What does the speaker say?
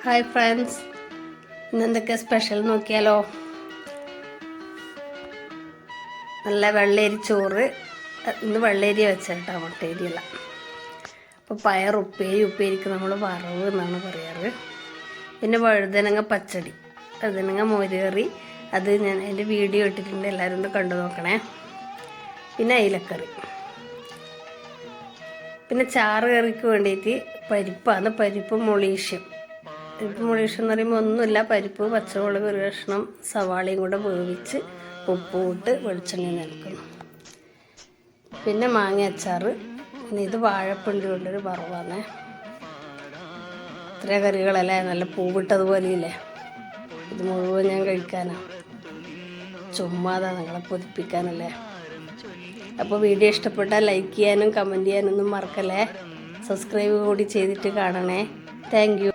Hi friends, ഇന്നെന്തൊക്കെ special നോക്കിയാലോ. നല്ല വെള്ളരി ചോറ്. ഇന്ന് വെള്ളരി വെച്ചേട്ടാ, മുട്ടേരിയല്ല. അപ്പോൾ പയർ ഉപ്പേരിക്ക് നമ്മൾ വറവ് എന്നാണ് പറയാറ്. പിന്നെ വഴുതനങ്ങ പച്ചടി, വഴുതനങ്ങ മോരുകറി, അത് ഞാൻ എൻ്റെ വീഡിയോ ഇട്ടിട്ടുണ്ട്, എല്ലാവരും ഒന്ന് കണ്ടു നോക്കണേ. പിന്നെ അയിലക്കറി. പിന്നെ ചാറ് കറിക്ക് വേണ്ടിയിട്ട് പരിപ്പാണ്, പരിപ്പ് മൊളീഷ്യം. പരിപ്പ് മൊളീഷ്യം എന്ന് പറയുമ്പോൾ ഒന്നുമില്ല, പരിപ്പ്, പച്ചമുളക്, ഒരു കഷ്ണം സവാളയും കൂടെ വേവിച്ച് ഉപ്പും ഇട്ട് വെളിച്ചെണ്ണ നിൽക്കുന്നു. പിന്നെ മാങ്ങ അച്ചാറ്. പിന്നെ ഇത് വാഴപ്പിണ്ടി കൊണ്ടൊരു വറവാണ്. ഇത്ര കറികളല്ലേ, നല്ല പൂവിട്ടതുപോലെ ഇല്ലേ. ഇത് മുഴുവൻ ഞാൻ കഴിക്കാനാണ്, ചുമ്മാതാ നിങ്ങളെ പൊതിപ്പിക്കാനല്ലേ. അപ്പോൾ വീഡിയോ ഇഷ്ടപ്പെട്ടാൽ ലൈക്ക് ചെയ്യാനും കമൻറ്റ് ചെയ്യാനൊന്നും മറക്കല്ലേ. സബ്സ്ക്രൈബ് കൂടി ചെയ്തിട്ട് കാണണേ. Thank you.